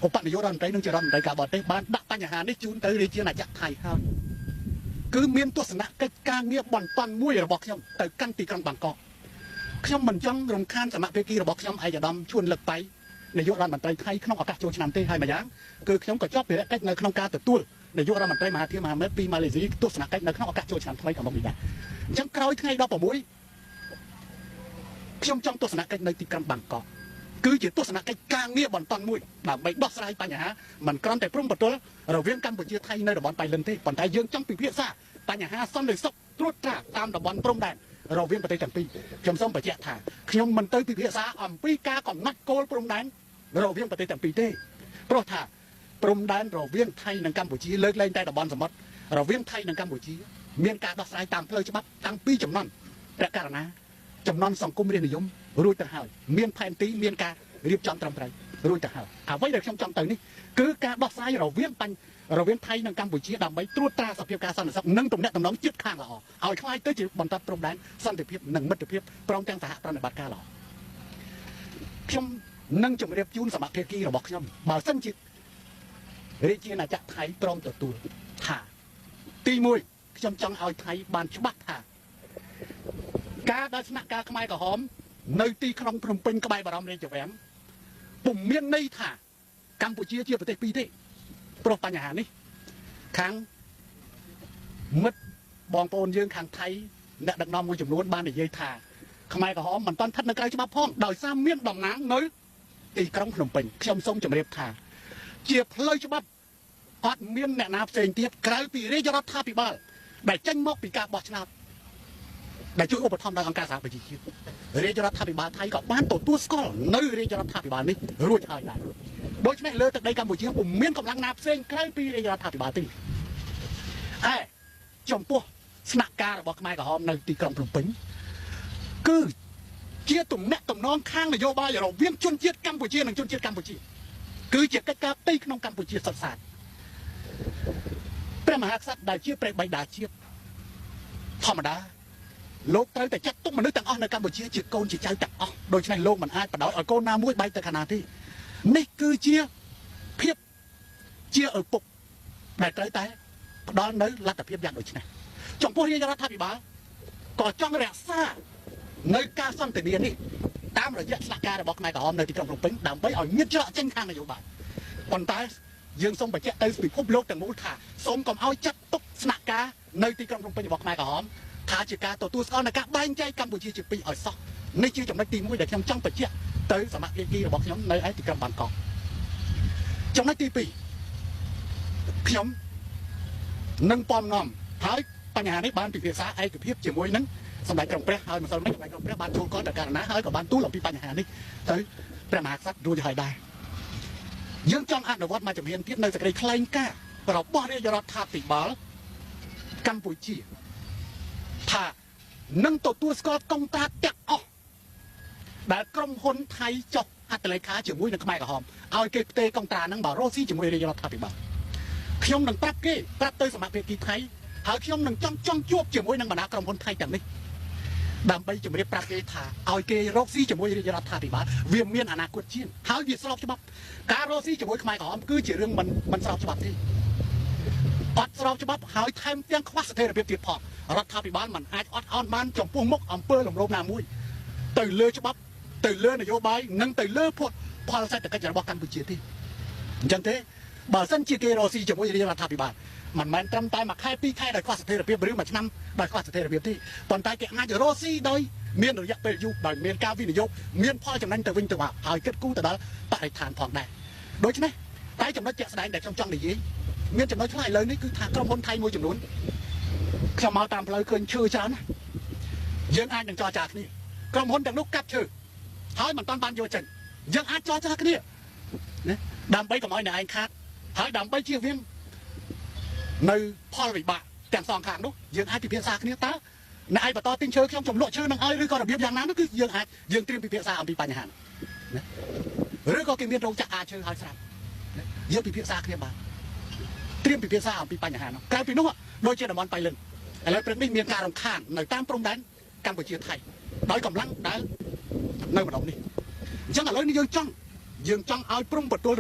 ឧបនាយករដ្ឋមន្ត្រីនឹងជារដ្ឋមន្ត្រីការបរទេសបានដាក់បញ្ហានេះជូនទៅរាជាណាចក្រថៃហើយគឺមានទស្សនកិច្ចការងារបន្ទាន់មួយរបស់ខ្ញុំទៅកាន់ទីក្រុងបាងកកខ្ញុំមិនចង់រំខានសមាជិករបស់ខ្ញុំឯកឧត្តមជួនលឹកបៃនាយករដ្ឋមន្ត្រីថៃក្នុងឱកាសចូលឆ្នាំទេហើយម្យ៉ាងគឺខ្ញុំក៏ជាប់ភារកិច្ចនៅក្នុងការទទួលនាយករដ្ឋមន្ត្រីមហាធិរម៉ាម៉ាត់ពីម៉ាឡេស៊ីទស្សនកិច្ចនៅក្នុងឱកាសចូលឆ្នាំថ្មីខាងមុខនេះដែរអញ្ចឹងក្រោយថ្ងៃ16ខ្ញុំចង់ទស្សនកិច្ចនៅទីក្រុងបាងកកគឺជាទស្សនកិច្ចការងារបន្ទាន់មួយដើម្បីដោះស្រាយបញ្ហាមិនគ្រាន់តែព្រំប្រទល់រវាងកម្ពុជាថៃនៅតំបន់ប៉ៃលិនទេប៉ុន្តែយើងចង់ពិភាក្សាបញ្ហាសន្តិសុខត្រួតត្រាតាមតំបន់ព្រំដែនរវាងប្រទេសទាំងពីរខ្ញុំសូមបញ្ជាក់ថាខ្ញុំមិនទៅពិភាក្សាអំពីការកំណត់គោលព្រំដែនរវាងប្រទេសទាំងពីរទេព្រោះថាព្រំដែនរវាងថៃនិងកម្ពុជាលើកលែងតែតំបន់សមុទ្ររវាងថៃនិងកម្ពុជាមានការដោះស្រាយតាមផ្លូវច្បាប់តាំងពីចំនួនព្រះករណាចំនួនសង្គមរាស្ត្រនិយមរួចទៅហើយមានផែនទីមានការរៀបចំត្រឹមត្រូវរួចទៅហើយអ្វីដែលខ្ញុំចង់ទៅនេះគឺការដោះស្រាយរវាងថៃនិងកម្ពុជាដើម្បីត្រួតត្រាសភាពការសន្តិសុខនិងទំនាក់ទំនងជាតិខាងល្អឲ្យខ្លាយទៅជាបន្តព្រំដែនសន្តិភាពនិងមិត្តភាពព្រមទាំងសហប្រតិបត្តិការល្អខ្ញុំនឹងជម្រាបជូនសមាជិករបស់ខ្ញុំបើសិនជារាជាណាចក្រថៃព្រមទទួលថាទី1ខ្ញុំចង់ឲ្យថៃបានច្បាស់ថាការដើរស្នាក់ការខ្មែរក្រហមនៅទីក្រុងភ្នំពេញក្បែរបរមរាជវាំងពុំមានន័យថាកម្ពុជាជាប្រទេសពីរទេព្រោះបញ្ហានេះខាងមិត្តបងប្អូនយើងខាងថៃអ្នកដឹកនាំមួយចំនួនបាននិយាយថាខ្មែរក្រហមមិនទាន់ស្ថិតនៅក្រៅច្បាប់ផងដោយសារមានតំណាងនៅទីក្រុងភ្នំពេញខ្ញុំសូមជម្រាបថាជាផ្លូវច្បាប់អត់មានអ្នកណាផ្សេងទៀតក្រៅពីរាជរដ្ឋាភិបាលដែលចេញមកពីការបោះឆ្នោតដែលជួយឧបត្ថម្ភដោយអង្គការសហប្រជាជាតិរាជរដ្ឋាភិបាលថៃក៏បានទទួលស្គាល់នៅរាជរដ្ឋាភិបាលនេះរួចហើយដែរដូច្នេះលើទឹកដីកម្ពុជាពុំមានកម្លាំងណាផ្សេងក្រៅពីរាជរដ្ឋាភិបាលទេចំពោះស្នាក់ការរបស់ខ្មែរក្រហមនៅទីក្រុងភ្នំពេញគឺជាទំនាក់ទំនងខាងនយោបាយរវាងជនជាតិកម្ពុជានិងជនជាតិកម្ពុជាគឺជាកិច្ចការផ្ទៃក្នុងកម្ពុជាសុទ្ធសាធព្រះមហាក្សត្រដែលជាព្រះបិតាជាតិធម្មតាលោកត្រូវតែចាត់ទុកមនុស្សទាំងអស់នៅកម្ពុជាជាកូនជាចៅទាំងអស់ដូច្នេះលោកមិនអាចបដោតឲ្យកូនណាមួយបែកទៅខាងណាទេនេះគឺជាភាពជាឪពុកដែលត្រូវតែផ្ដល់នៅលទ្ធភាពយ៉ាងដូចនេះចំពោះរាជរដ្ឋាភិបាលក៏ចង់រក្សានៅការសន្ទនានេះតាមរយៈស្នាក់ការរបស់ខ្មែរក្រហមនៅទីក្រុងភ្នំពេញដើម្បីឲ្យមានច្រកចេញខាងនយោបាយប៉ុន្តែយើងសូមបញ្ជាក់ទៅពិភពលោកទាំងមូលថាសូមកុំឲ្យចាត់ទុកស្នាក់ការនៅទីក្រុងភ្នំពេញរបស់ខ្មែរក្រហមថាជាការទទួលស្គាល់នៃការបែងចែកកម្ពុជាជាពីរឲ្យសោះនេះជាចំណុចទី1ដែលខ្ញុំចង់បញ្ជាក់ទៅសមាជិករបស់ខ្ញុំនៅឯទីក្រុងបាងកកចំណុចទី2ខ្ញុំនឹងពំនាំហើយបញ្ហានេះបានពិភាក្សាឯកភាពជាមួយនឹងសម្ដេចក្រមព្រះហើយម្សិលមិញសម្ដេចក្រមព្រះបានចូលកលទៅករណីហើយក៏បានទូលអំពីបញ្ហានេះទៅព្រះមហាក្សត្ររួចហើយដែរយើងចង់អនុវត្តមួយជំហានទៀតនៅសេចក្តីថ្លែងការណ៍របស់រាជរដ្ឋាភិបាលកម្ពុជាថានឹងទទួលស្គាល់កុងត្រាទាំងអស់ដែលក្រុមហ៊ុនថៃចុះហត្ថលេខាជាមួយនឹងខ្មែរក្រហមឲ្យគេផ្ទេរកុងត្រាហ្នឹងមករកស៊ីជាមួយរាជរដ្ឋាភិបាលខ្ញុំនឹងប្រាប់ទៅសមាជិកថៃហើយខ្ញុំនឹងចង់ជួបជាមួយនឹងបណ្ដាក្រុមហ៊ុនថៃទាំងនេះដើម្បីជម្រាបប្រាប់គេថាឲ្យគេរកស៊ីជាមួយរាជរដ្ឋាភិបាលវាមានអនាគតជាងហើយវាស្របច្បាប់ការរកស៊ីជាមួយខ្មែរក្រហមគឺជារឿងមិនស្របច្បាប់ទេអត់ស្របច្បាប់ហើយថែមទាំងខ្វះស្ថិរភាពទៀតផងរដ្ឋាភិបាលមិនអាចអត់អោនបានចំពោះមុខអំពើលំរោមណាមួយទៅលើច្បាប់ទៅលើនយោបាយនិងទៅលើផលសេដ្ឋកិច្ចរបស់កម្ពុជាទេអញ្ចឹងទេបើសិនជាគេរកស៊ីជាមួយរាជរដ្ឋាភិបាលមិនមែនត្រឹមតែមួយខែពីរខែដោយខ្វះស្ថិរភាពឬមួយឆ្នាំដោយខ្វះស្ថិរភាពទេប៉ុន្តែគេអាចរកស៊ីដោយមានរយៈពេលយូរដោយមានការវិនិយោគមានផលចំណេញទៅវិញទៅមកហើយគិតគូរទៅដល់បរិស្ថានផងដែរដូច្នេះតែចំណុចជាក់ស្ដែងដែលខ្ញុំចង់និយាយមានចំណុចខ្លះឥឡូវនេះគឺថាក្រុមហ៊ុនថៃមួយចំនួនខ្ញុំមកតាមផ្លូវឃើញឈើច្រើនណាយើងអាចនឹងចរចាគ្នាក្រុមហ៊ុនទាំងនោះកាប់ឈើហើយមិនទាន់បានយកចេញយើងអាចចរចាគ្នាណាដើម្បីកុំឲ្យអ្នកឯងខាតហើយដើម្បីជៀសវាងនៅផលវិបាកទាំងសងខាងនោះយើងអាចពិភាក្សាគ្នាតើអ្នកឯងបន្តទិញឈើខ្ញុំចំលក់ឈើនឹងឲ្យឬក៏របៀបយ៉ាងណានោះគឺយើងត្រៀមពិភាក្សាអំពីបញ្ហាណាឬក៏គេមានរោងចក្រអាឈើឲ្យស្រាប់យើងពិភាក្សាគ្នាបានត្រៀមពិភាក្សាអំពីបញ្ហានោះក្រៅពីនោះដូចជាតំបន់ប៉ៃលិនឥឡូវព្រឹកនេះមានការរំខាននៅតាមព្រំដែនកម្ពុជាថៃដោយកម្លាំងដែលនៅម្ដុំនេះអញ្ចឹងឥឡូវនេះយើងចង់ឲ្យព្រំប្រទល់